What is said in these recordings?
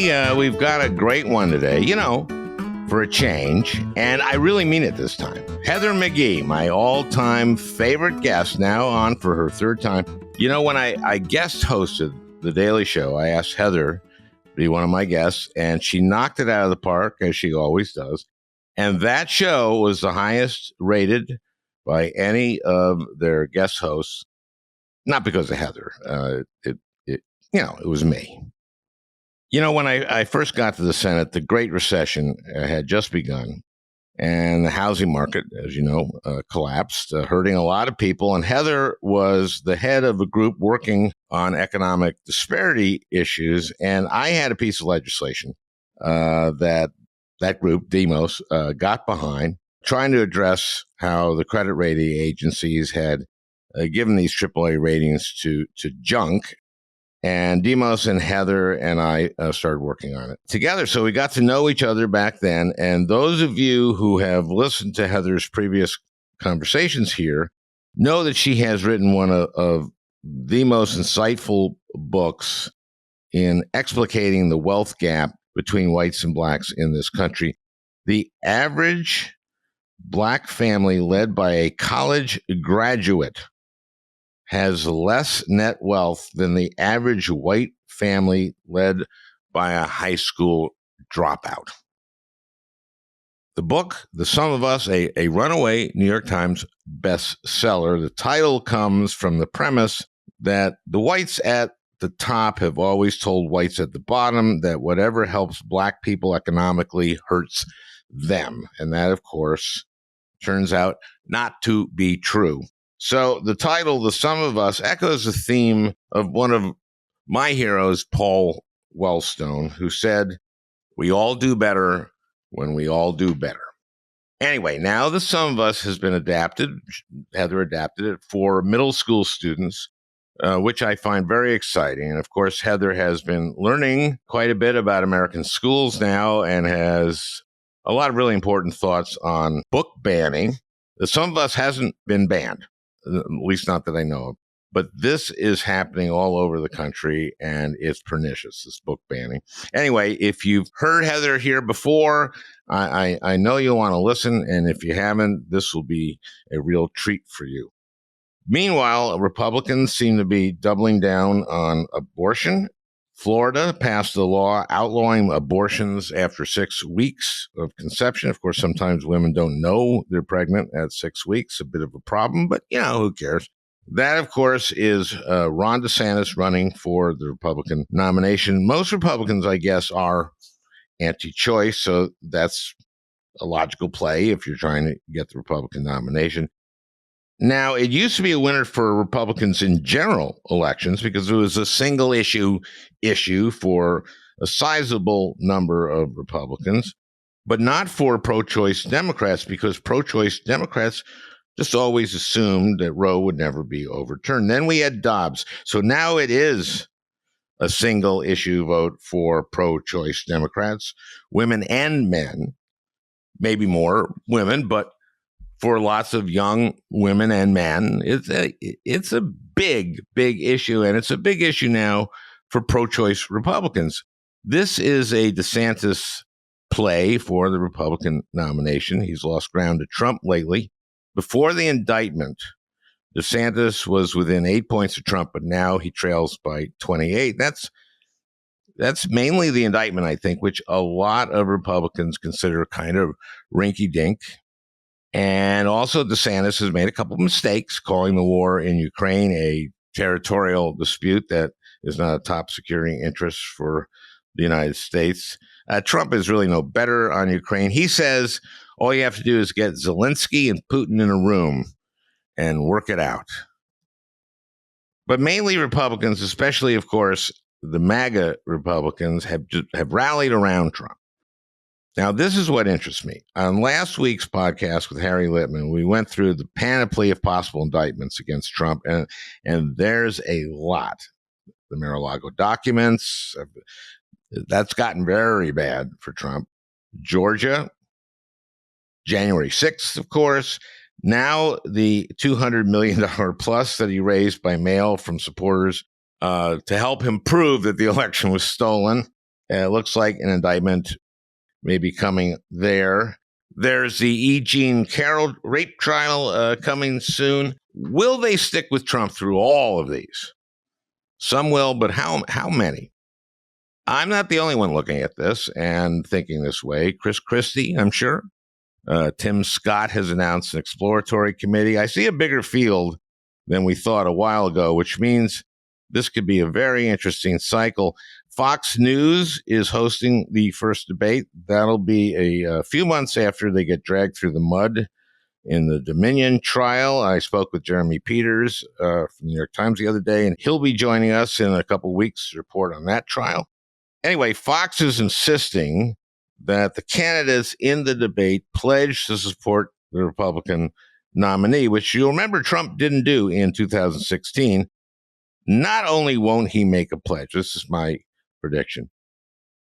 everybody. We've got a great one today, for a change. And I really mean it this time. Heather McGhee, my all-time favorite guest, now on for her third time. When I guest hosted The Daily Show, I asked Heather to be one of my guests, and she knocked it out of the park, as she always does. And that show was the highest rated by any of their guest hosts, not because of Heather. It was me. When I first got to the Senate, the Great Recession had just begun, and the housing market, as you know, collapsed, hurting a lot of people. And Heather was the head of a group working on economic disparity issues, and I had a piece of legislation that group, Demos, got behind, trying to address how the credit rating agencies had given these AAA ratings to junk. And Demos and Heather and I started working on it together. So we got to know each other back then. And those of you who have listened to Heather's previous conversations here know that she has written one of the most insightful books in explicating the wealth gap between whites and blacks in this country. The average black family led by a college graduate has less net wealth than the average white family led by a high school dropout. The book, The Sum of Us, a runaway New York Times bestseller. The title comes from the premise that the whites at the top have always told whites at the bottom that whatever helps black people economically hurts them. And that, of course, turns out not to be true. So the title, The Sum of Us, echoes the theme of one of my heroes, Paul Wellstone, who said, "We all do better when we all do better." Anyway, now The Sum of Us has been adapted. Heather adapted it for middle school students, which I find very exciting. And of course, Heather has been learning quite a bit about American schools now and has a lot of really important thoughts on book banning. The Sum of Us hasn't been banned, at least not that I know of. But this is happening all over the country, and it's pernicious, this book banning. Anyway, if you've heard Heather here before, I know you'll want to listen, and if you haven't, this will be a real treat for you. Meanwhile, Republicans seem to be doubling down on abortion. Florida passed a law outlawing abortions after 6 weeks of conception. Of course, sometimes women don't know they're pregnant at 6 weeks, a bit of a problem, but who cares? That, of course, is Ron DeSantis running for the Republican nomination. Most Republicans, I guess, are anti-choice, so that's a logical play if you're trying to get the Republican nomination. Now, it used to be a winner for Republicans in general elections because it was a single issue for a sizable number of Republicans, but not for pro-choice Democrats, because pro-choice Democrats just always assumed that Roe would never be overturned. Then we had Dobbs. So now it is a single issue vote for pro-choice Democrats, women and men, maybe more women, but for lots of young women and men, it's a big issue, and it's a big issue now for pro-choice Republicans. This is a DeSantis play for the Republican nomination. He's lost ground to Trump lately. Before the indictment, DeSantis was within 8 points of Trump, but now he trails by 28. That's mainly the indictment, I think, which a lot of Republicans consider kind of rinky-dink. And also, DeSantis has made a couple of mistakes, calling the war in Ukraine a territorial dispute that is not a top security interest for the United States. Trump is really no better on Ukraine. He says all you have to do is get Zelensky and Putin in a room and work it out. But mainly Republicans, especially, of course, the MAGA Republicans, have rallied around Trump. Now, this is what interests me. On last week's podcast with Harry Littman, we went through the panoply of possible indictments against Trump, and there's a lot. The Mar-a-Lago documents, that's gotten very bad for Trump. Georgia, January 6th, of course. Now the $200 million plus that he raised by mail from supporters to help him prove that the election was stolen. It looks like an indictment may be coming there. There's the E. Jean Carroll rape trial coming soon. Will they stick with Trump through all of these? Some will, but how many? I'm not the only one looking at this and thinking this way. Chris Christie, I'm sure. Tim Scott has announced an exploratory committee. I see a bigger field than we thought a while ago, which means this could be a very interesting cycle. Fox News is hosting the first debate. That'll be a few months after they get dragged through the mud in the Dominion trial. I spoke with Jeremy Peters from the New York Times the other day, and he'll be joining us in a couple weeks to report on that trial. Anyway, Fox is insisting that the candidates in the debate pledge to support the Republican nominee, which you'll remember Trump didn't do in 2016. Not only won't he make a pledge, this is my prediction.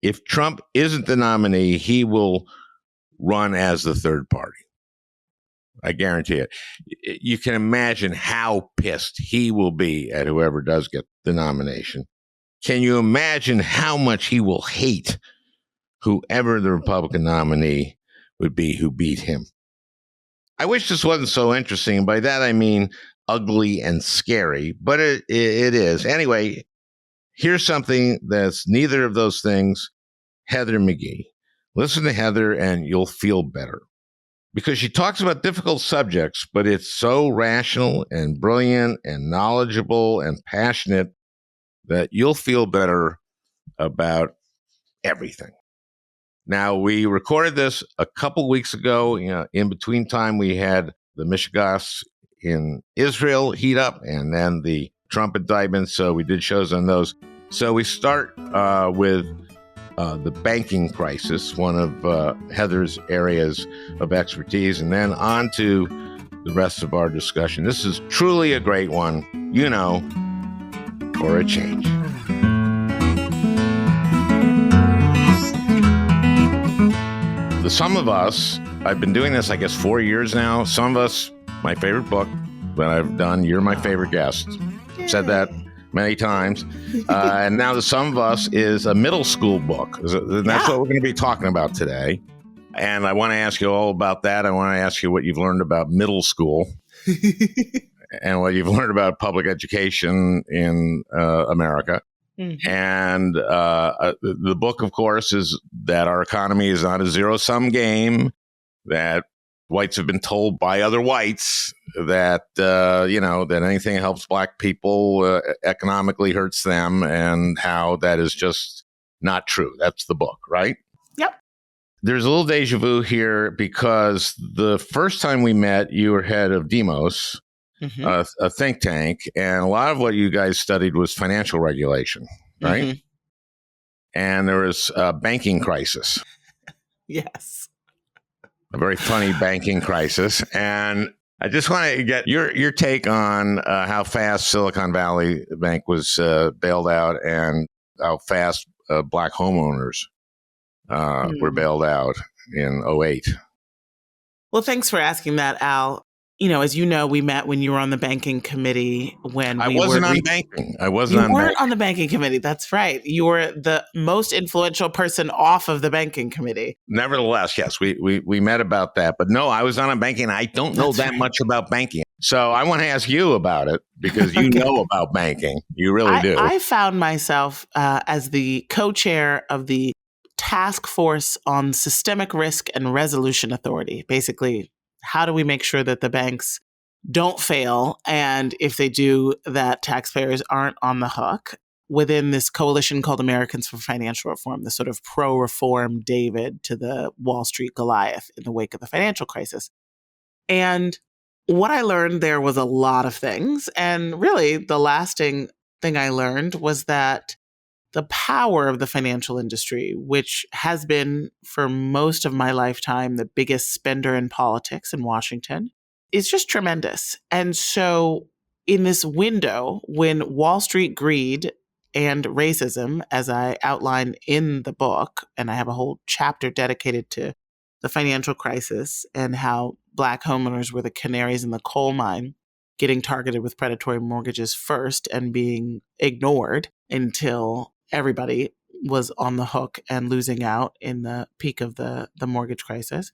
If Trump isn't the nominee, he will run as the third party. I guarantee it. You can imagine how pissed he will be at whoever does get the nomination. Can you imagine how much he will hate whoever the Republican nominee would be who beat him? I wish this wasn't so interesting. By that, I mean ugly and scary, but it is. Anyway, here's something that's neither of those things. Heather McGhee. Listen to Heather and you'll feel better. Because she talks about difficult subjects, but it's so rational and brilliant and knowledgeable and passionate that you'll feel better about everything. Now, we recorded this a couple weeks ago. In between time, we had the Mishigas in Israel heat up and then the Trump indictment. So we did shows on those. So we start with the banking crisis, one of Heather's areas of expertise, and then on to the rest of our discussion. This is truly a great one, for a change. Some of us, I've been doing this, I guess, 4 years now. Some of us, my favorite book that I've done, you're my favorite guest. Said that many times. And now the Some of Us is a middle school book. And that's what we're going to be talking about today. And I want to ask you all about that. I want to ask you what you've learned about middle school and what you've learned about public education in America. Mm-hmm. And the book, of course, is that our economy is not a zero-sum game, that whites have been told by other whites that, that anything that helps black people economically hurts them, and how that is just not true. That's the book, right? Yep. There's a little deja vu here because the first time we met, you were head of Demos, a think tank, and a lot of what you guys studied was financial regulation, right? Mm-hmm. And there was a banking crisis. Yes. A very funny banking crisis. And I just want to get your take on how fast Silicon Valley Bank was bailed out and how fast black homeowners were bailed out in 2008. Well, thanks for asking that, Al. As you know, we met when you were on the banking committee when I wasn't on banking. I wasn't on banking. You weren't on the banking committee. That's right. You were the most influential person off of the banking committee. Nevertheless, yes, we met about that. But no, I was on a banking. I don't know that much about banking. So I want to ask you about it because you know about banking. You really do. I found myself as the co-chair of the Task Force on Systemic Risk and Resolution Authority. Basically, how do we make sure that the banks don't fail? And if they do, that taxpayers aren't on the hook within this coalition called Americans for Financial Reform, the sort of pro-reform David to the Wall Street Goliath in the wake of the financial crisis. And what I learned there was a lot of things. And really, the lasting thing I learned was that the power of the financial industry, which has been for most of my lifetime the biggest spender in politics in Washington, is just tremendous. And so in this window, when Wall Street greed and racism, as I outline in the book, and I have a whole chapter dedicated to the financial crisis and how Black homeowners were the canaries in the coal mine, getting targeted with predatory mortgages first and being ignored until everybody was on the hook and losing out in the peak of the mortgage crisis.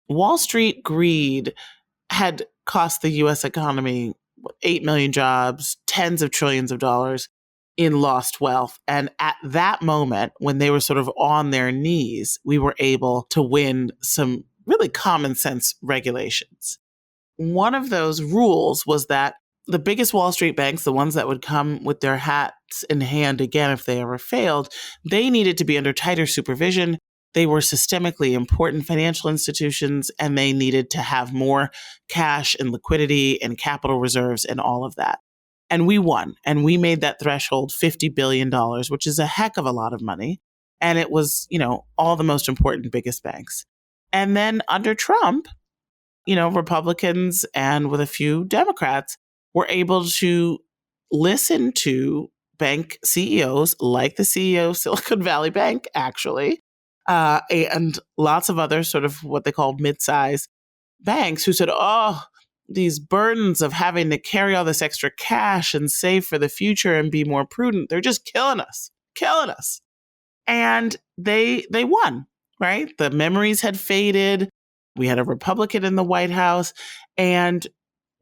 Wall Street greed had cost the U.S. economy 8 million jobs, tens of trillions of dollars in lost wealth. And at that moment, when they were sort of on their knees, we were able to win some really common sense regulations. One of those rules was that the biggest Wall Street banks, the ones that would come with their hats in hand again if they ever failed, they needed to be under tighter supervision. They were systemically important financial institutions, and they needed to have more cash and liquidity and capital reserves and all of that. And we won, and we made that threshold $50 billion, which is a heck of a lot of money. And it was, all the most important, biggest banks. And then under Trump, Republicans and with a few Democrats were able to listen to bank CEOs like the CEO of Silicon Valley Bank, actually, and lots of other sort of what they call mid-size banks who said, these burdens of having to carry all this extra cash and save for the future and be more prudent, they're just killing us. And they won, right? The memories had faded. We had a Republican in the White House, and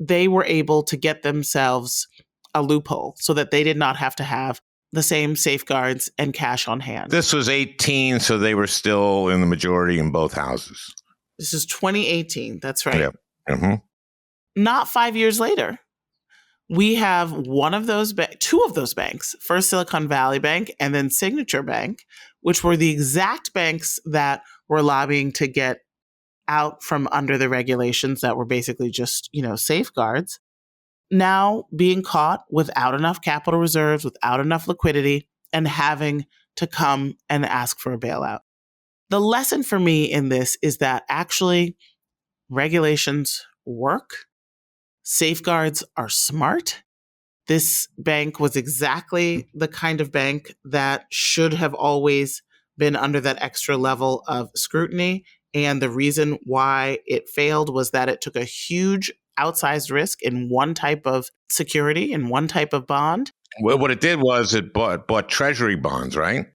they were able to get themselves a loophole so that they did not have to have the same safeguards and cash on hand. This was 18, so they were still in the majority in both houses. This is 2018. That's right. Yep. Mm-hmm. Not 5 years later, we have two of those banks, first Silicon Valley Bank and then Signature Bank, which were the exact banks that were lobbying to get out from under the regulations that were basically just, safeguards, now being caught without enough capital reserves, without enough liquidity, and having to come and ask for a bailout. The lesson for me in this is that actually regulations work. Safeguards are smart. This bank was exactly the kind of bank that should have always been under that extra level of scrutiny. And the reason why it failed was that it took a huge outsized risk in one type of security, in one type of bond. Well, what it did was it bought Treasury Bonds, right?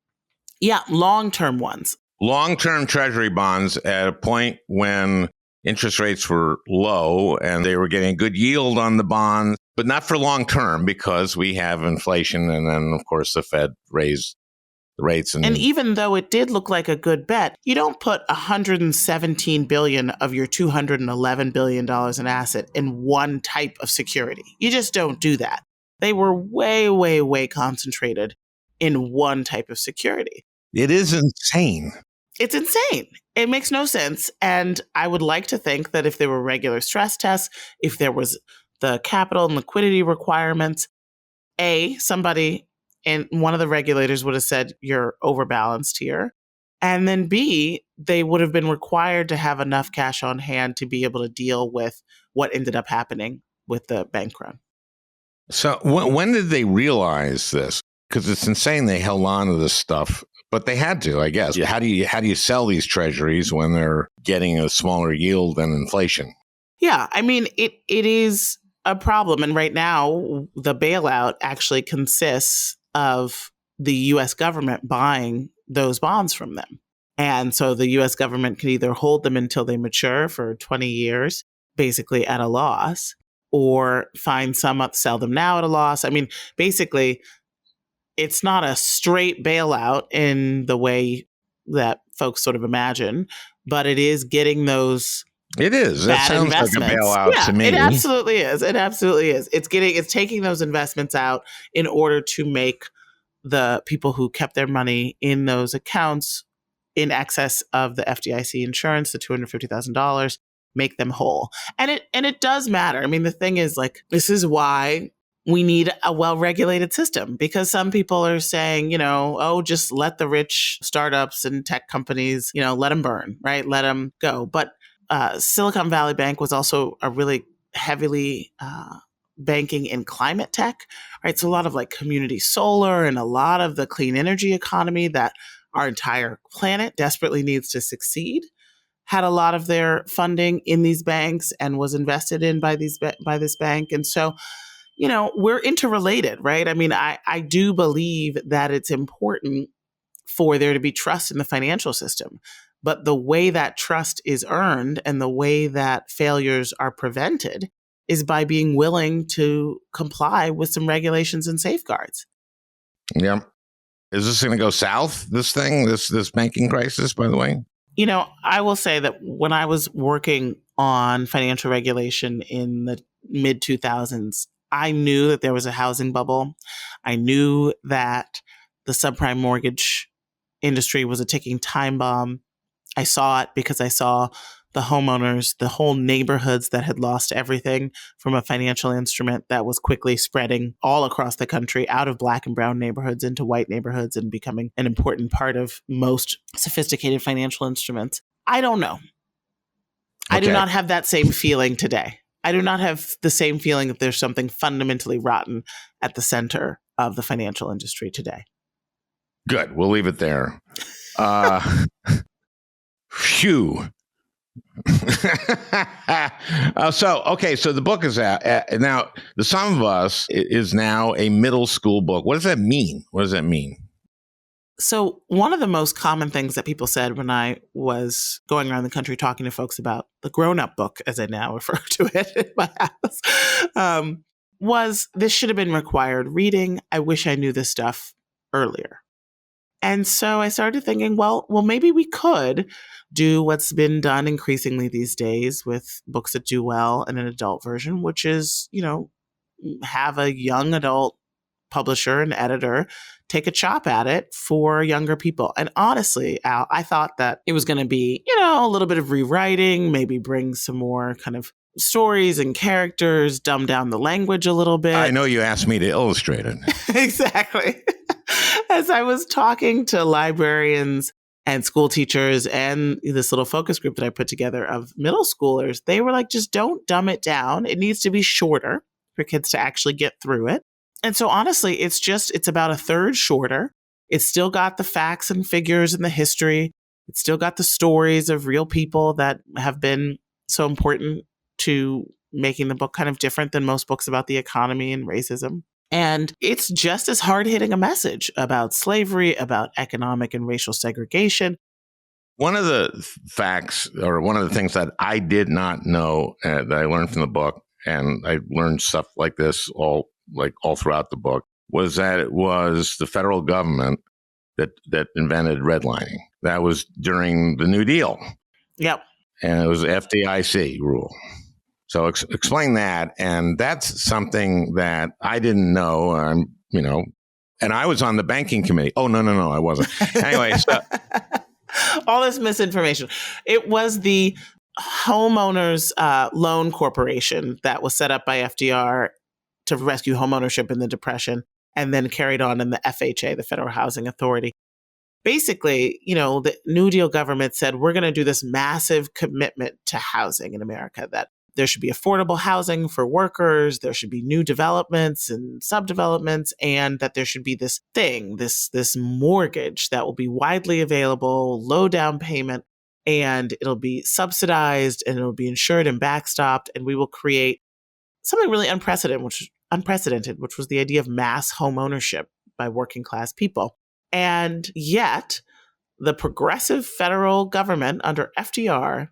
Yeah, long-term ones. Long-term Treasury Bonds at a point when interest rates were low and they were getting a good yield on the bonds, but not for long-term because we have inflation. And then, of course, the Fed raised the rates. And even though it did look like a good bet, you don't put $117 billion of your $211 billion in asset in one type of security. You just don't do that. They were way, way, way concentrated in one type of security. It is insane. It's insane. It makes no sense. And I would like to think that if there were regular stress tests, if there was the capital and liquidity requirements, somebody and one of the regulators would have said, you're overbalanced here. And then B, they would have been required to have enough cash on hand to be able to deal with what ended up happening with the bank run. So when did they realize this? Because it's insane they held on to this stuff, but they had to, I guess. How do you sell these treasuries when they're getting a smaller yield than inflation? Yeah, I mean, it is a problem. And right now, the bailout actually consists of the U.S. government buying those bonds from them. And so the U.S. government can either hold them until they mature for 20 years, basically at a loss, or find some up, sell them now at a loss. I mean, basically, it's not a straight bailout in the way that folks sort of imagine, but it is getting those. It is. That sounds like a bailout to me. It absolutely is. It absolutely is. It's taking those investments out in order to make the people who kept their money in those accounts in excess of the FDIC insurance, the $250,000, make them whole. And it does matter. I mean, the thing is, this is why we need a well-regulated system, because some people are saying, just let the rich startups and tech companies, let them burn, right? Let them go. But Silicon Valley Bank was also a really heavily banking in climate tech, right? So a lot of community solar and a lot of the clean energy economy that our entire planet desperately needs to succeed had a lot of their funding in these banks and was invested in by this bank. And so, we're interrelated, right? I mean, I do believe that it's important for there to be trust in the financial system. But the way that trust is earned and the way that failures are prevented is by being willing to comply with some regulations and safeguards. Yeah. Is this going to go south, this banking crisis, by the way? I will say that when I was working on financial regulation in the mid 2000s, I knew that there was a housing bubble. I knew that the subprime mortgage industry was a ticking time bomb. I saw it because I saw the homeowners, the whole neighborhoods that had lost everything from a financial instrument that was quickly spreading all across the country out of Black and brown neighborhoods into white neighborhoods and becoming an important part of most sophisticated financial instruments. I don't know. I do not have that same feeling today. I do not have the same feeling that there's something fundamentally rotten at the center of the financial industry today. Good. We'll leave it there. Phew. So the book is out. Now, The Sum of Us is now a middle school book. What does that mean? So one of the most common things that people said when I was going around the country talking to folks about the grown-up book, as I now refer to it in my house, was this should have been required reading. I wish I knew this stuff earlier. And so I started thinking, well, maybe we could do what's been done increasingly these days with books that do well in an adult version, which is, have a young adult publisher and editor take a chop at it for younger people. And honestly, Al, I thought that it was going to be, a little bit of rewriting, maybe bring some more kind of stories and characters, dumb down the language a little bit. I know you asked me to illustrate it. Exactly. As I was talking to librarians and school teachers and this little focus group that I put together of middle schoolers, they were like, just don't dumb it down. It needs to be shorter for kids to actually get through it. And so honestly, it's about a third shorter. It's still got the facts and figures and the history. It's still got the stories of real people that have been so important to making the book kind of different than most books about the economy and racism. And it's just as hard-hitting a message about slavery, about economic and racial segregation. One of the facts, or one of the things that I did not know that I learned from the book, and I learned stuff like this all throughout the book, was that it was the federal government that invented redlining. That was during the New Deal. Yep. And it was the FDIC rule. So explain that. And that's something that I didn't know, and I was on the banking committee. Oh, no, I wasn't. Anyway, so. All this misinformation. It was the homeowners loan corporation that was set up by FDR to rescue homeownership in the Depression and then carried on in the FHA, the Federal Housing Authority. Basically, the New Deal government said, we're going to do this massive commitment to housing in America, that there should be affordable housing for workers, there should be new developments and subdevelopments, and that there should be this thing, this mortgage that will be widely available, low down payment, and it'll be subsidized and it'll be insured and backstopped, and we will create something really unprecedented, which was the idea of mass home ownership by working class people. And yet, the progressive federal government under FDR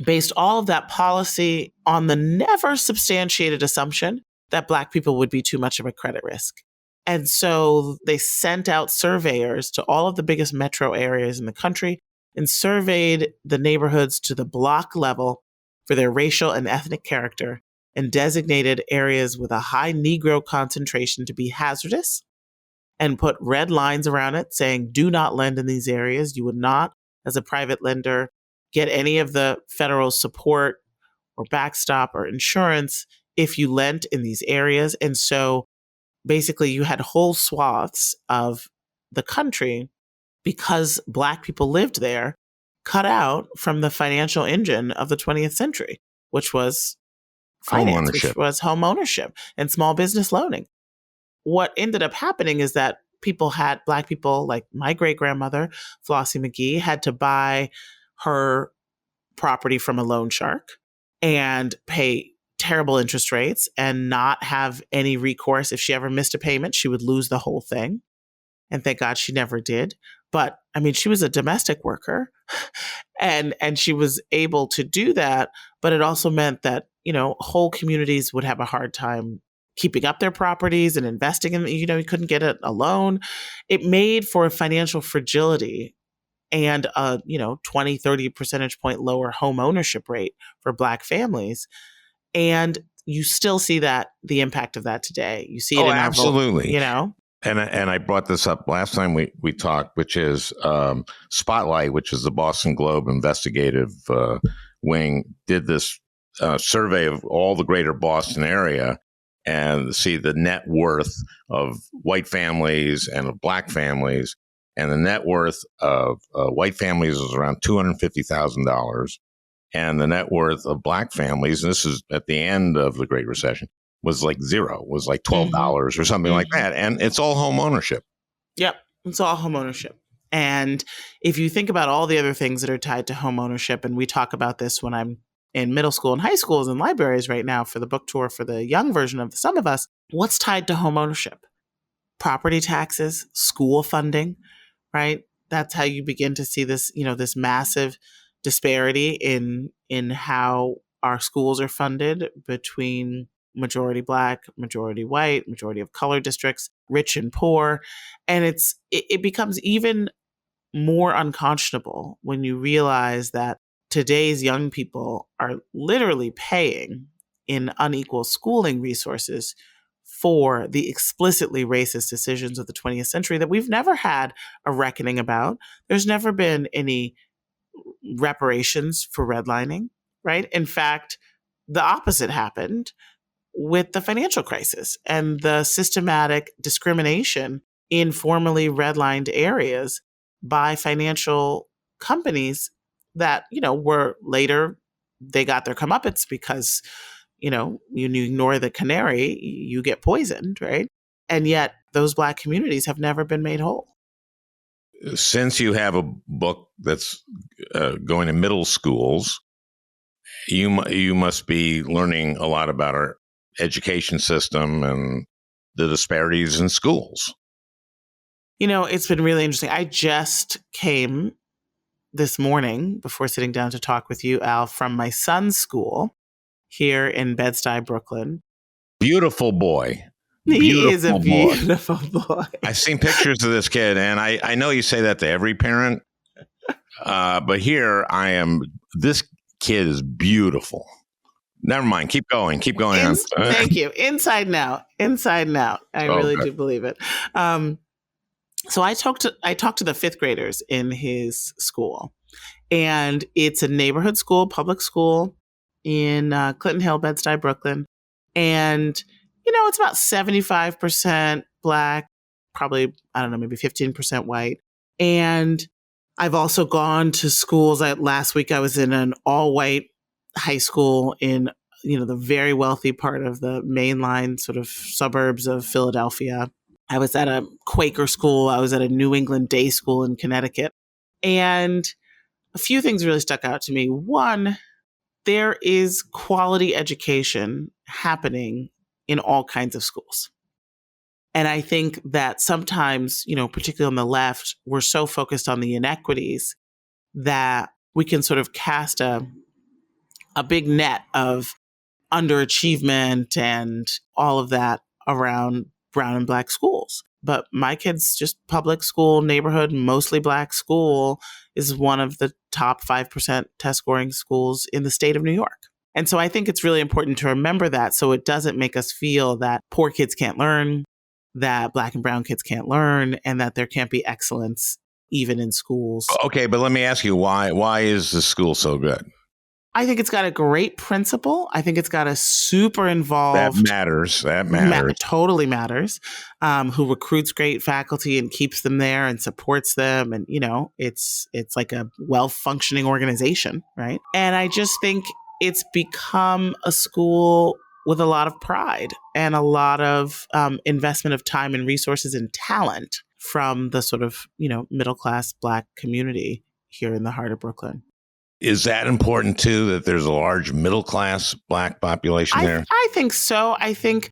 based all of that policy on the never substantiated assumption that Black people would be too much of a credit risk. And so they sent out surveyors to all of the biggest metro areas in the country and surveyed the neighborhoods to the block level for their racial and ethnic character and designated areas with a high Negro concentration to be hazardous and put red lines around it saying, do not lend in these areas. You would not, as a private lender, get any of the federal support or backstop or insurance if you lent in these areas. And so basically you had whole swaths of the country, because Black people lived there, cut out from the financial engine of the 20th century, which was finance, which was home ownership and small business loaning. What ended up happening is that Black people like my great-grandmother, Flossie McGhee, had to buy her property from a loan shark and pay terrible interest rates and not have any recourse. If she ever missed a payment, she would lose the whole thing. And thank God she never did. But I mean, she was a domestic worker and she was able to do that. But it also meant that, whole communities would have a hard time keeping up their properties and investing in, you couldn't get a loan. It made for a financial fragility and a, 20, 30 percentage point lower home ownership rate for Black families. And you still see the impact of that today. You see it Oh, in our vote, absolutely. And I brought this up last time we talked, which is Spotlight, which is the Boston Globe investigative wing, did this survey of all the greater Boston area and see the net worth of white families and of Black families. And the net worth of white families is around $250,000. And the net worth of Black families, and this is at the end of the Great Recession, was like zero, was like $12 or something like that. And it's all home ownership. Yep. It's all home ownership. And if you think about all the other things that are tied to home ownership, and we talk about this when I'm in middle school and high schools and libraries right now for the book tour for the young version of Some of Us, what's tied to home ownership? Property taxes, school funding, right? That's how you begin to see this, this massive disparity in how our schools are funded between majority Black, majority white, majority of color districts, rich and poor. And it becomes even more unconscionable when you realize that today's young people are literally paying in unequal schooling resources for the explicitly racist decisions of the 20th century that we've never had a reckoning about. There's never been any reparations for redlining, right? In fact, the opposite happened with the financial crisis and the systematic discrimination in formerly redlined areas by financial companies that, were later, they got their comeuppance because, you ignore the canary, you get poisoned, right? And yet those Black communities have never been made whole. Since you have a book that's going to middle schools, you must be learning a lot about our education system and the disparities in schools. It's been really interesting. I just came this morning before sitting down to talk with you, Al, from my son's school here in Bed-Stuy, Brooklyn. Beautiful boy. He is a beautiful boy. I've seen pictures of this kid, and I know you say that to every parent, but here I am. This kid is beautiful. Never mind. Keep going. Thank you. Inside now. I really do believe it. So I talked to the fifth graders in his school, and it's a neighborhood school, public school in Clinton Hill, Bed-Stuy, Brooklyn. And, it's about 75% Black, probably, I don't know, maybe 15% white. And I've also gone to schools. Last week I was in an all-white high school in, the very wealthy part of the mainline sort of suburbs of Philadelphia. I was at a Quaker school. I was at a New England day school in Connecticut. And a few things really stuck out to me. One, there is quality education happening in all kinds of schools. And I think that sometimes, particularly on the left, we're so focused on the inequities that we can sort of cast a big net of underachievement and all of that around brown and Black schools. But my kid's just public school, neighborhood, mostly Black school is one of the top 5% test scoring schools in the state of New York. And so I think it's really important to remember that so it doesn't make us feel that poor kids can't learn, that Black and brown kids can't learn, and that there can't be excellence even in schools. Okay, but let me ask you, why is the school so good? I think it's got a great principal. I think it's got a super involved. That matters. Totally matters. Who recruits great faculty and keeps them there and supports them. And, it's like a well-functioning organization, right? And I just think it's become a school with a lot of pride and a lot of investment of time and resources and talent from the sort of, middle-class Black community here in the heart of Brooklyn. Is that important too, that there's a large middle-class Black population there? I think so. I think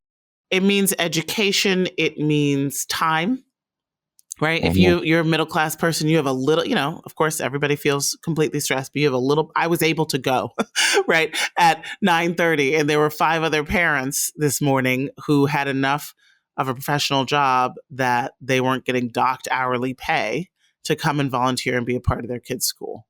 it means education. It means time. right? If you're a middle class person, you have a little, of course, everybody feels completely stressed, but you have a little. I was able to go, right, at 9:30, and there were 5 other parents this morning who had enough of a professional job that they weren't getting docked hourly pay to come and volunteer and be a part of their kids' school.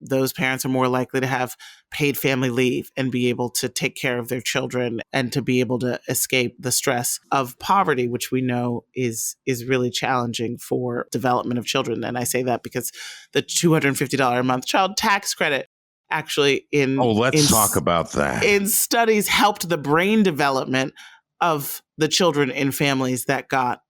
Those parents are more likely to have paid family leave and be able to take care of their children and to be able to escape the stress of poverty, which we know is really challenging for development of children. And I say that because the $250 a month child tax credit actually let's talk about that. In studies helped the brain development of the children in families that got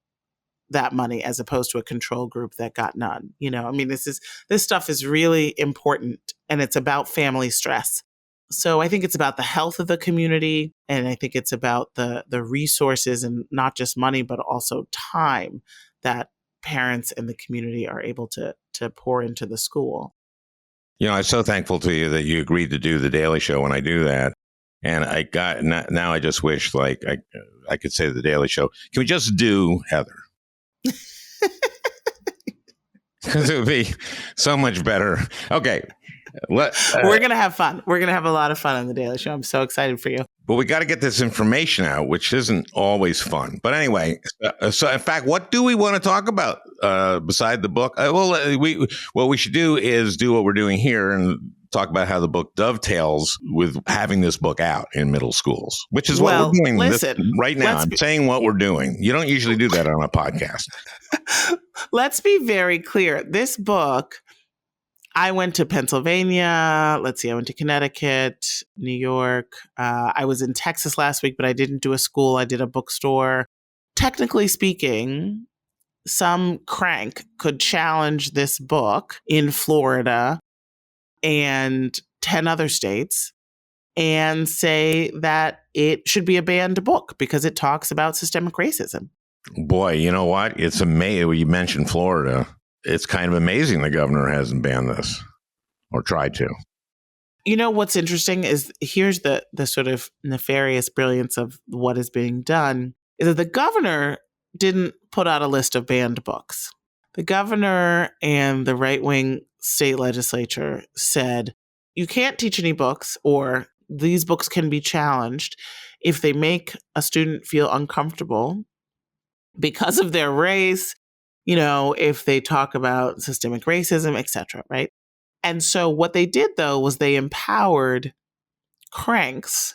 that money as opposed to a control group that got none. This stuff is really important, and it's about family stress. So I think it's about the health of the community, and I think it's about the resources, and not just money, but also time that parents and the community are able to pour into the school. I'm so thankful to you that you agreed to do the Daily Show when I do that. And now I just wish I could say to the Daily Show, can we just do Heather? Because it would be so much better. Okay. We're going to have fun. We're going to have a lot of fun on the Daily Show. I'm so excited for you. But we got to get this information out, which isn't always fun. But anyway, so in fact, what do we want to talk about beside the book? What we should do is do what we're doing here and talk about how the book dovetails with having this book out in middle schools, which is what we're doing right now. I'm saying what we're doing. You don't usually do that on a podcast. Let's be very clear. This book, I went to Pennsylvania. I went to Connecticut, New York. I was in Texas last week, but I didn't do a school. I did a bookstore. Technically speaking, some crank could challenge this book in Florida and 10 other states and say that it should be a banned book because it talks about systemic racism. Boy, you know what? It's amazing. You mentioned Florida. It's kind of amazing the governor hasn't banned this or tried to. What's interesting is here's the sort of nefarious brilliance of what is being done is that the governor didn't put out a list of banned books. The governor and the right-wing state legislature said, you can't teach any books, or these books can be challenged if they make a student feel uncomfortable because of their race, if they talk about systemic racism, et cetera, right? And so what they did, though, was they empowered cranks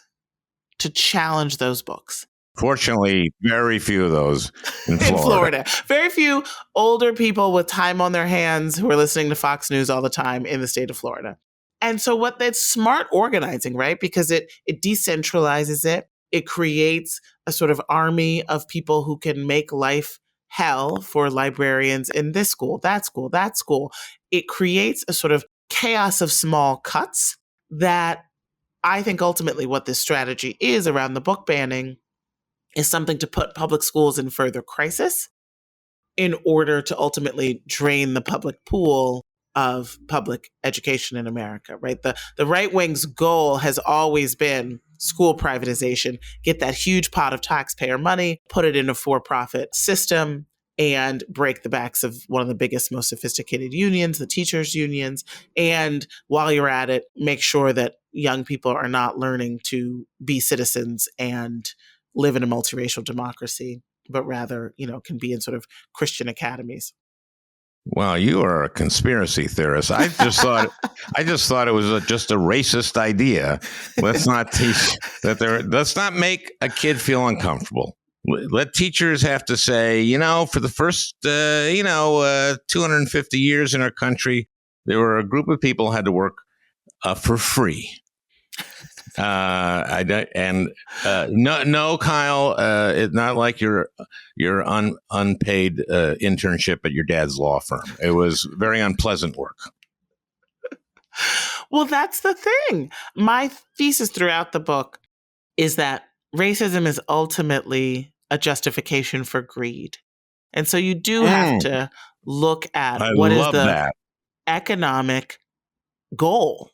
to challenge those books. Fortunately, very few of those in Florida. Very few older people with time on their hands who are listening to Fox News all the time in the state of Florida. And so that's smart organizing, right? Because it decentralizes it. It creates a sort of army of people who can make life hell for librarians in this school, that school, that school. It creates a sort of chaos of small cuts that I think ultimately what this strategy is around the book banning is something to put public schools in further crisis in order to ultimately drain the public pool of public education in America, right? The right wing's goal has always been school privatization, get that huge pot of taxpayer money, put it in a for-profit system, and break the backs of one of the biggest, most sophisticated unions, the teachers' unions. And while you're at it, make sure that young people are not learning to be citizens and live in a multiracial democracy, but rather, can be in sort of Christian academies. Wow, you are a conspiracy theorist. I just thought it was just a racist idea. Let's not teach that let's not make a kid feel uncomfortable. Let teachers have to say, for the first, 250 years in our country, there were a group of people who had to work for free. No, Kyle, it's not like your unpaid internship at your dad's law firm. It was very unpleasant work. Well, that's the thing. My thesis throughout the book is that racism is ultimately a justification for greed. And so you do have to look at what is the economic goal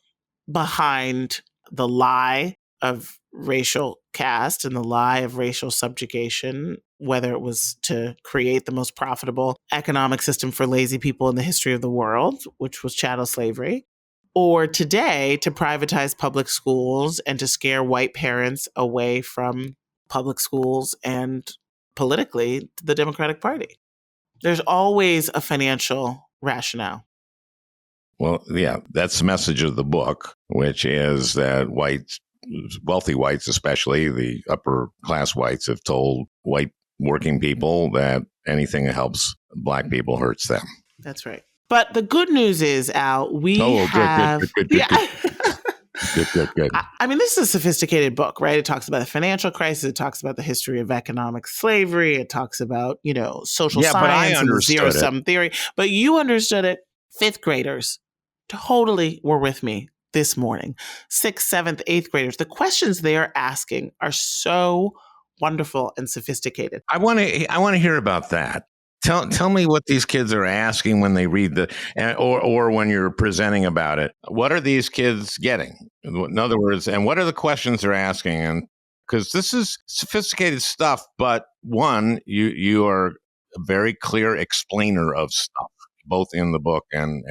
behind the lie of racial caste and the lie of racial subjugation, whether it was to create the most profitable economic system for lazy people in the history of the world, which was chattel slavery, or today to privatize public schools and to scare white parents away from public schools and politically the Democratic Party. There's always a financial rationale. Well, yeah, that's the message of the book, which is that whites, wealthy whites, especially the upper class whites, have told white working people that anything that helps black people hurts them. That's right. But the good news is, Al, we have... Good. I mean, this is a sophisticated book, right? It talks about the financial crisis. It talks about the history of economic slavery. It talks about, social science and the zero-sum theory. But you understood it. Fifth graders totally were with me this morning. Sixth, seventh, eighth graders. The questions they are asking are so wonderful and sophisticated. I want to hear about that. Tell me what these kids are asking when they read or when you're presenting about it. What are these kids getting? In other words, and what are the questions they're asking? And because this is sophisticated stuff, but one, you are a very clear explainer of stuff, both in the book and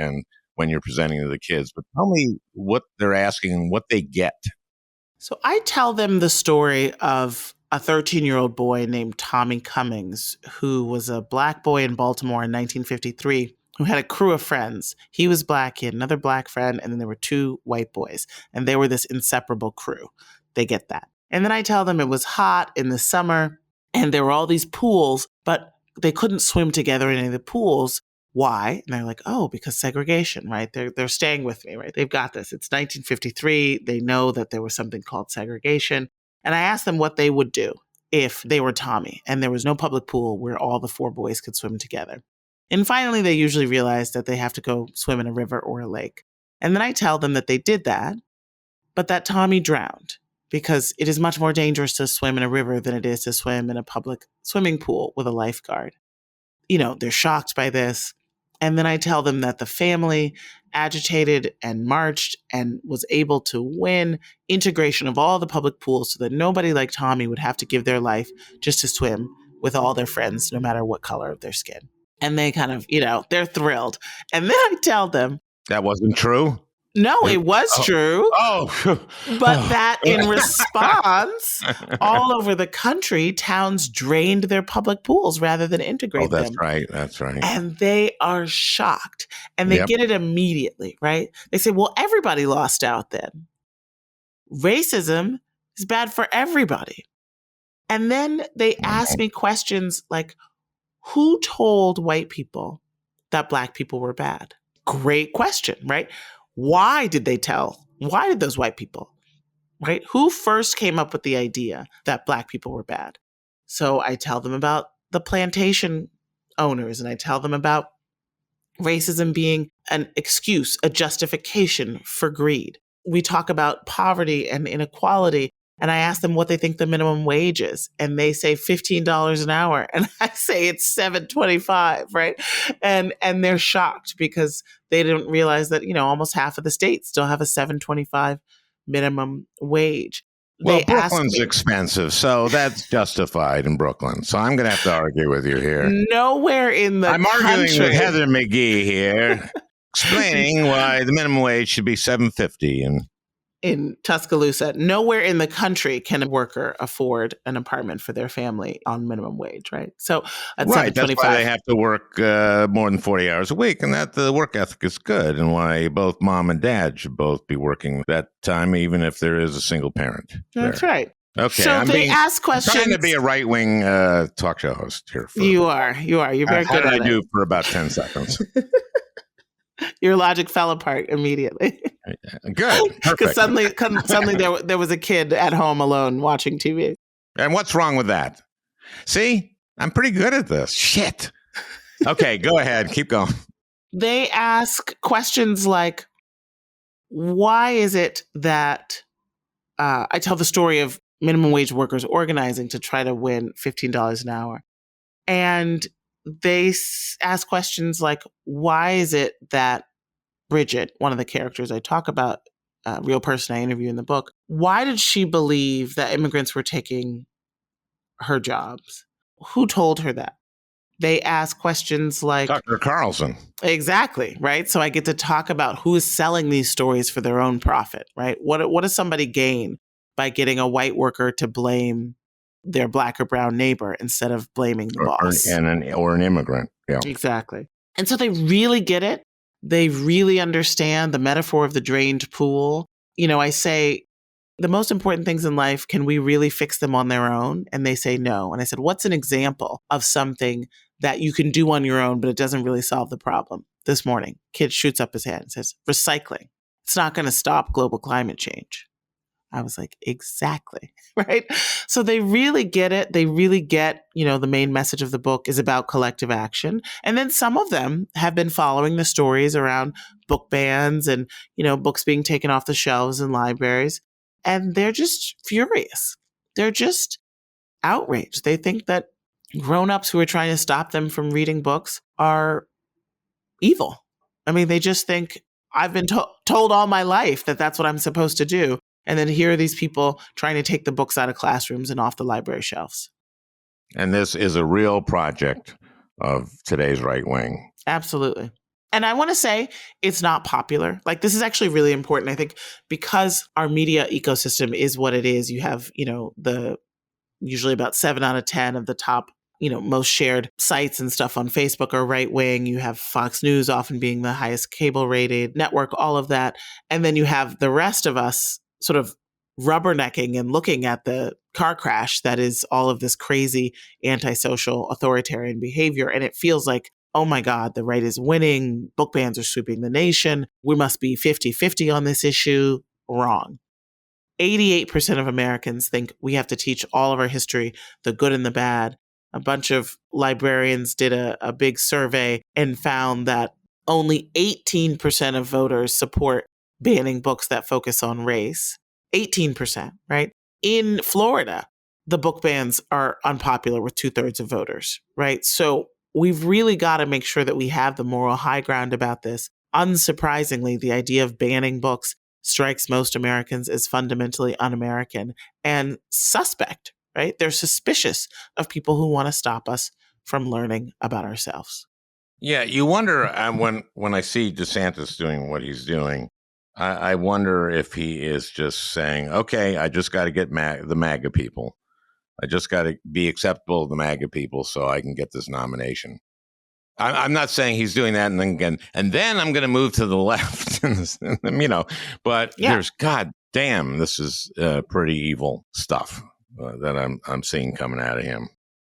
when you're presenting to the kids. But tell me what they're asking and what they get. So I tell them the story of a 13-year-old boy named Tommy Cummings, who was a black boy in Baltimore in 1953, who had a crew of friends. He was black, he had another black friend, and then there were two white boys. And they were this inseparable crew. They get that. And then I tell them it was hot in the summer, and there were all these pools, but they couldn't swim together in any of the pools. Why? And they're like, oh, because segregation, right? They're staying with me, right? They've got this. It's 1953. They know that there was something called segregation. And I asked them what they would do if they were Tommy and there was no public pool where all the four boys could swim together. And finally, they usually realize that they have to go swim in a river or a lake. And then I tell them that they did that, but that Tommy drowned because it is much more dangerous to swim in a river than it is to swim in a public swimming pool with a lifeguard. They're shocked by this. And then I tell them that the family agitated and marched and was able to win integration of all the public pools so that nobody like Tommy would have to give their life just to swim with all their friends, no matter what color of their skin. And they kind of, they're thrilled. And then I tell them... That wasn't true? No, it was true. Oh. But that in response, all over the country, towns drained their public pools rather than integrate them. That's right. And they are shocked. And they get it immediately, right? They say, well, everybody lost out then. Racism is bad for everybody. And then they ask me questions like, who told white people that black people were bad? Great question, right? Why did those white people, right? Who first came up with the idea that black people were bad? So I tell them about the plantation owners, and I tell them about racism being an excuse, a justification for greed. We talk about poverty and inequality, and I ask them what they think the minimum wage is, and they say $15 an hour, and I say it's $7.25, right? And they're shocked because they didn't realize that almost half of the states still have a $7.25 minimum wage. Well, Brooklyn's expensive, so that's justified in Brooklyn. So I'm going to have to argue with you here. Nowhere in the country. I'm arguing with Heather McGhee here, explaining why the minimum wage should be $7.50 in Tuscaloosa. Nowhere in the country can a worker afford an apartment for their family on minimum wage, right? So at right, that's $7.25. why they have to work more than 40 hours a week, and that the work ethic is good, and why both mom and dad should both be working that time, even if there is a single parent. That's right. Okay, so they ask questions. I'm trying to be a right-wing talk show host here. You are. You're very good at it. I do for about 10 seconds. Your logic fell apart immediately. Good. Because suddenly there was a kid at home alone watching TV. And what's wrong with that? See, I'm pretty good at this. Shit. Okay, go ahead. Keep going. They ask questions like, why is it that I tell the story of minimum wage workers organizing to try to win $15 an hour. And they ask questions like, why is it that Bridget, one of the characters I talk about, real person I interview in the book, why did she believe that immigrants were taking her jobs? Who told her that? They ask questions like, Tucker Carlson. Exactly, right? So I get to talk about who is selling these stories for their own profit, right? What does somebody gain by getting a white worker to blame their black or brown neighbor instead of blaming the boss? Or an immigrant. Yeah. Exactly. And so they really get it. They really understand the metaphor of the drained pool. I say, the most important things in life, can we really fix them on their own? And they say no. And I said, what's an example of something that you can do on your own, but it doesn't really solve the problem? This morning, kid shoots up his hand and says, recycling. It's not going to stop global climate change. I was like, exactly, right? So they really get it. They really get, the main message of the book is about collective action. And then some of them have been following the stories around book bans and, books being taken off the shelves in libraries. And they're just furious. They're just outraged. They think that grown-ups who are trying to stop them from reading books are evil. I mean, they just think, I've been told all my life that that's what I'm supposed to do. And then here are these people trying to take the books out of classrooms and off the library shelves. And this is a real project of today's right wing. Absolutely. And I want to say it's not popular. Like, this is actually really important, I think, because our media ecosystem is what it is. You have, usually about 7 out of 10 of the top, most shared sites and stuff on Facebook are right wing. You have Fox News often being the highest cable rated network, all of that. And then you have the rest of us sort of rubbernecking and looking at the car crash that is all of this crazy antisocial authoritarian behavior. And it feels like, oh my God, the right is winning. Book bans are sweeping the nation. We must be 50-50 on this issue. Wrong. 88% of Americans think we have to teach all of our history, the good and the bad. A bunch of librarians did a big survey and found that only 18% of voters support banning books that focus on race. 18%, right? In Florida, the book bans are unpopular with 2/3 of voters, right? So we've really got to make sure that we have the moral high ground about this. Unsurprisingly, the idea of banning books strikes most Americans as fundamentally un-American and suspect, right? They're suspicious of people who want to stop us from learning about ourselves. Yeah, you wonder when I see DeSantis doing what he's doing, I wonder if he is just saying, okay, I just got to get the MAGA people. I just got to be acceptable to the MAGA people so I can get this nomination. I'm not saying he's doing that and then I'm going to move to the left, but There's, God damn, this is pretty evil stuff that I'm seeing coming out of him.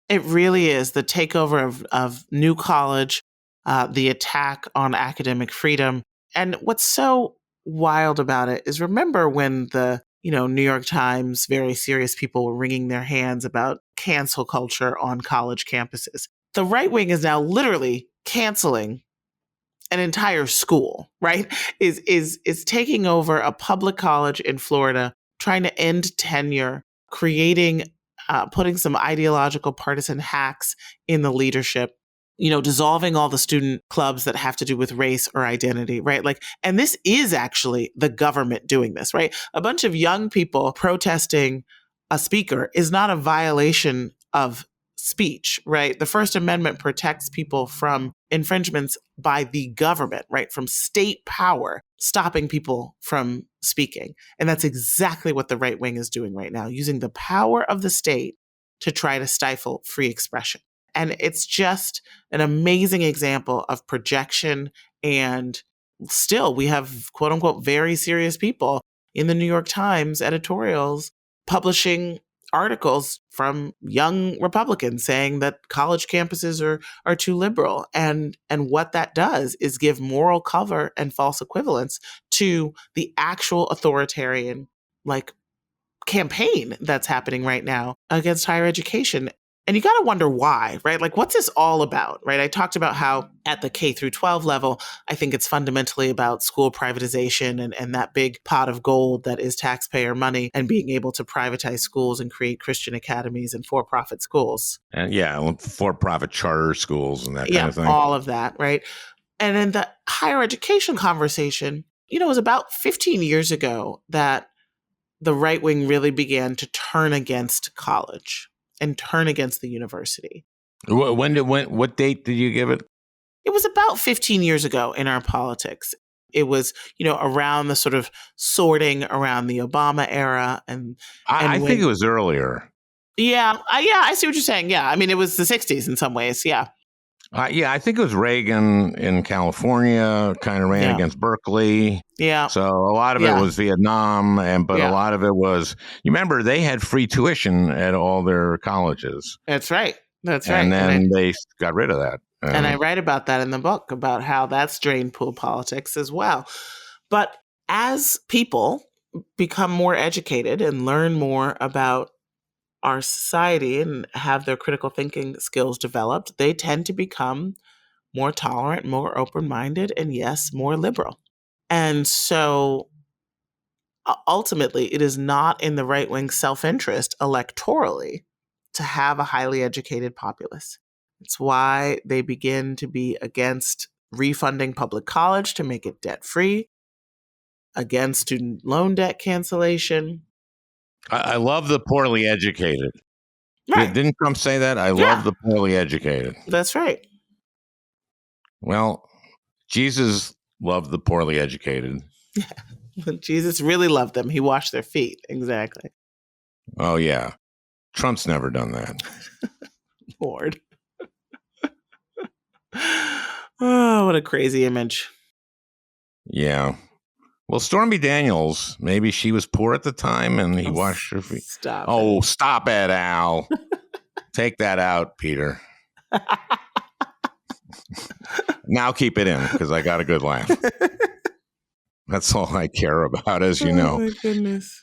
It really is the takeover of New College, the attack on academic freedom. And what's so wild about it is, remember when the New York Times, very serious people were wringing their hands about cancel culture on college campuses. The right wing is now literally canceling an entire school, right? Is taking over a public college in Florida, trying to end tenure, creating, putting some ideological partisan hacks in the leadership, dissolving all the student clubs that have to do with race or identity, right? And this is actually the government doing this, right? A bunch of young people protesting a speaker is not a violation of speech, right? The First Amendment protects people from infringements by the government, right? From state power stopping people from speaking. And that's exactly what the right wing is doing right now, using the power of the state to try to stifle free expression. And it's just an amazing example of projection. And still, we have, quote unquote, very serious people in the New York Times editorials publishing articles from young Republicans saying that college campuses are too liberal. And what that does is give moral cover and false equivalence to the actual authoritarian campaign that's happening right now against higher education. And you got to wonder why, right? What's this all about, right? I talked about how at the K through 12 level, I think it's fundamentally about school privatization and that big pot of gold that is taxpayer money and being able to privatize schools and create Christian academies and for-profit schools. And for-profit charter schools and that kind of thing. All of that, right? And then the higher education conversation it was about 15 years ago that the right wing really began to turn against college and turn against the university. What date did you give it? It was about 15 years ago in our politics. It was, around the sort of sorting around the Obama era I and think it when, was earlier. I see what you're saying. Yeah. I mean, it was the 60s in some ways. Yeah. I think it was Reagan in California, kind of ran Yeah. against Berkeley. Yeah. So a lot of it Yeah. was Vietnam, but a Yeah. lot of it was, you remember, they had free tuition at all their colleges. That's right. That's right. And then they got rid of that. And I write about that in the book, about how that's drained pool politics as well. But as people become more educated and learn more about our society and have their critical thinking skills developed, they tend to become more tolerant, more open-minded, and yes, more liberal. And so ultimately, it is not in the right-wing self-interest electorally to have a highly educated populace. It's why they begin to be against refunding public college to make it debt-free, against student loan debt cancellation. I love the poorly educated. Right. Didn't Trump say that? I love the poorly educated. That's right. Well, Jesus loved the poorly educated. Jesus really loved them. He washed their feet. Exactly. Oh, yeah. Trump's never done that. Lord. Oh, what a crazy image. Yeah. Well, Stormy Daniels, maybe she was poor at the time and he washed her feet. Stop it, Al. Take that out, Peter. Now keep it in because I got a good laugh. That's all I care about, as you know. Oh, my goodness.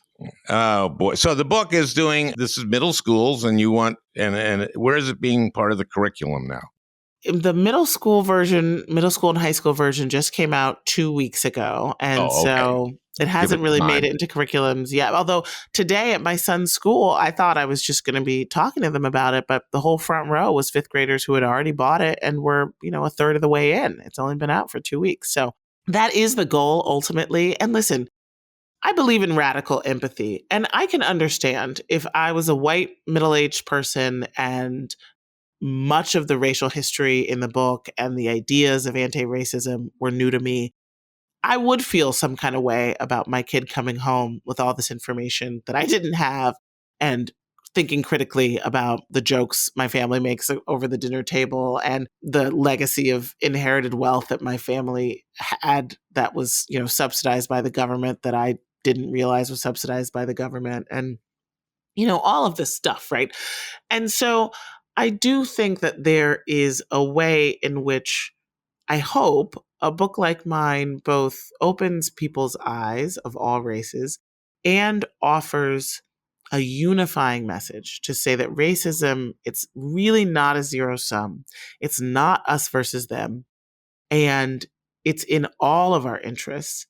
Oh, boy. So the book is this is middle schools, and you want, and where is it being part of the curriculum now? The middle school and high school version just came out 2 weeks ago. And so it hasn't really made it into curriculums yet. Although today at my son's school, I thought I was just going to be talking to them about it. But the whole front row was fifth graders who had already bought it and were, a third of the way in. It's only been out for 2 weeks. So that is the goal ultimately. And listen, I believe in radical empathy. And I can understand if I was a white middle-aged person and much of the racial history in the book and the ideas of anti-racism were new to me, I would feel some kind of way about my kid coming home with all this information that I didn't have and thinking critically about the jokes my family makes over the dinner table and the legacy of inherited wealth that my family had that was, subsidized by the government that I didn't realize was subsidized by the government. And all of this stuff, right? And so I do think that there is a way in which I hope a book like mine both opens people's eyes of all races and offers a unifying message to say that racism, it's really not a zero sum. It's not us versus them. And it's in all of our interests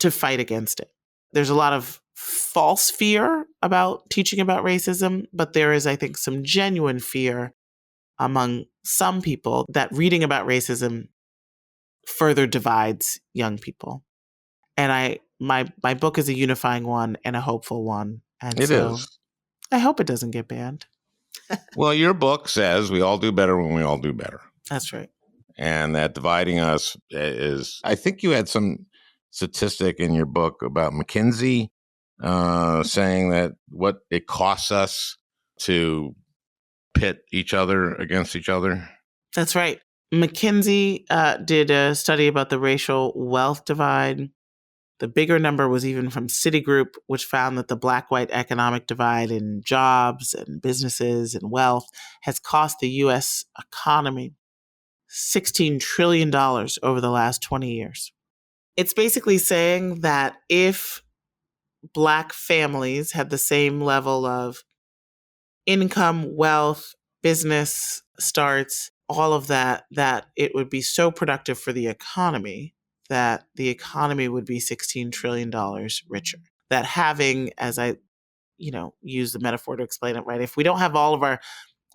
to fight against it. There's a lot of false fear about teaching about racism, but there is, I think, some genuine fear among some people that reading about racism further divides young people. And my book is a unifying one and a hopeful one. And it is. I hope it doesn't get banned. Well, your book says we all do better when we all do better. That's right. And that dividing us is, I think you had some statistic in your book about McKinsey saying that what it costs us to pit each other against each other. That's right. McKinsey did a study about the racial wealth divide. The bigger number was even from Citigroup, which found that the black-white economic divide in jobs and businesses and wealth has cost the U.S. economy $16 trillion over the last 20 years. It's basically saying that if Black families had the same level of income, wealth, business starts, all of that, that it would be so productive for the economy that the economy would be $16 trillion richer. That having, as I, use the metaphor to explain it right, if we don't have all of our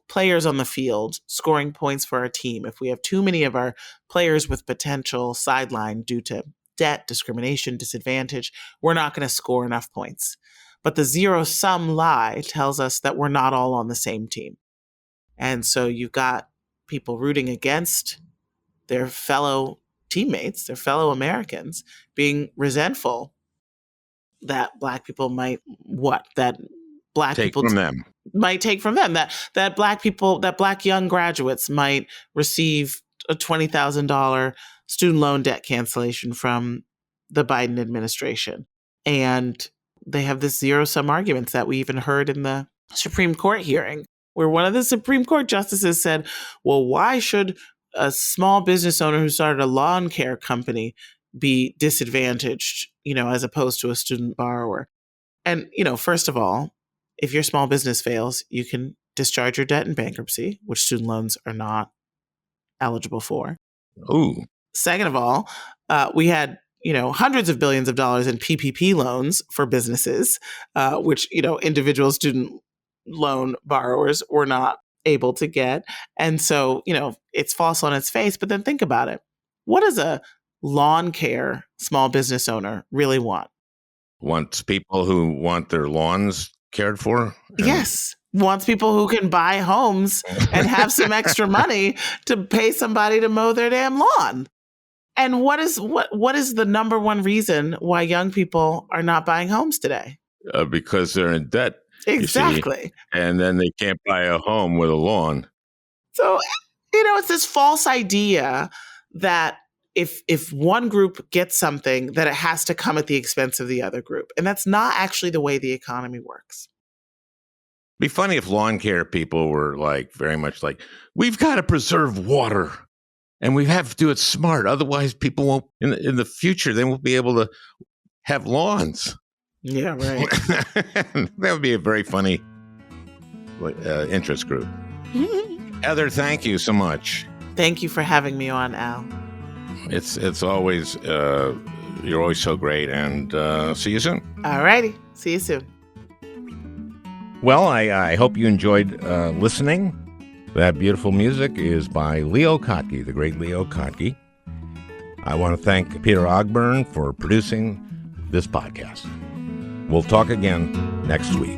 players on the field scoring points for our team, if we have too many of our players with potential sidelined due to debt, discrimination, disadvantage, we're not going to score enough points. But the zero-sum lie tells us that we're not all on the same team. And so you've got people rooting against their fellow teammates, their fellow Americans, being resentful that Black people might Take from them. might take from them, that Black young graduates might receive a $20,000 student loan debt cancellation from the Biden administration. And they have this zero-sum arguments that we even heard in the Supreme Court hearing, where one of the Supreme Court justices said, well, why should a small business owner who started a lawn care company be disadvantaged, as opposed to a student borrower? And, first of all, if your small business fails, you can discharge your debt in bankruptcy, which student loans are not eligible for. Ooh. Second of all, we had, hundreds of billions of dollars in PPP loans for businesses, which, individual student loan borrowers were not able to get. And so, it's false on its face. But then think about it. What does a lawn care small business owner really want? Wants people who want their lawns cared for? Yes. Wants people who can buy homes and have some extra money to pay somebody to mow their damn lawn. And what is the number one reason why young people are not buying homes today? Because they're in debt. Exactly. And then they can't buy a home with a lawn. So, it's this false idea that if one group gets something, that it has to come at the expense of the other group. And that's not actually the way the economy works. It'd be funny if lawn care people were very much like, we've got to preserve water and we have to do it smart. Otherwise, people won't, in the future, they won't be able to have lawns. Yeah, right. That would be a very funny interest group. Heather, thank you so much. Thank you for having me on, Al. It's always, you're always so great, and see you soon. All righty. See you soon. Well, I hope you enjoyed listening. That beautiful music is by Leo Kottke, the great Leo Kottke. I want to thank Peter Ogburn for producing this podcast. We'll talk again next week.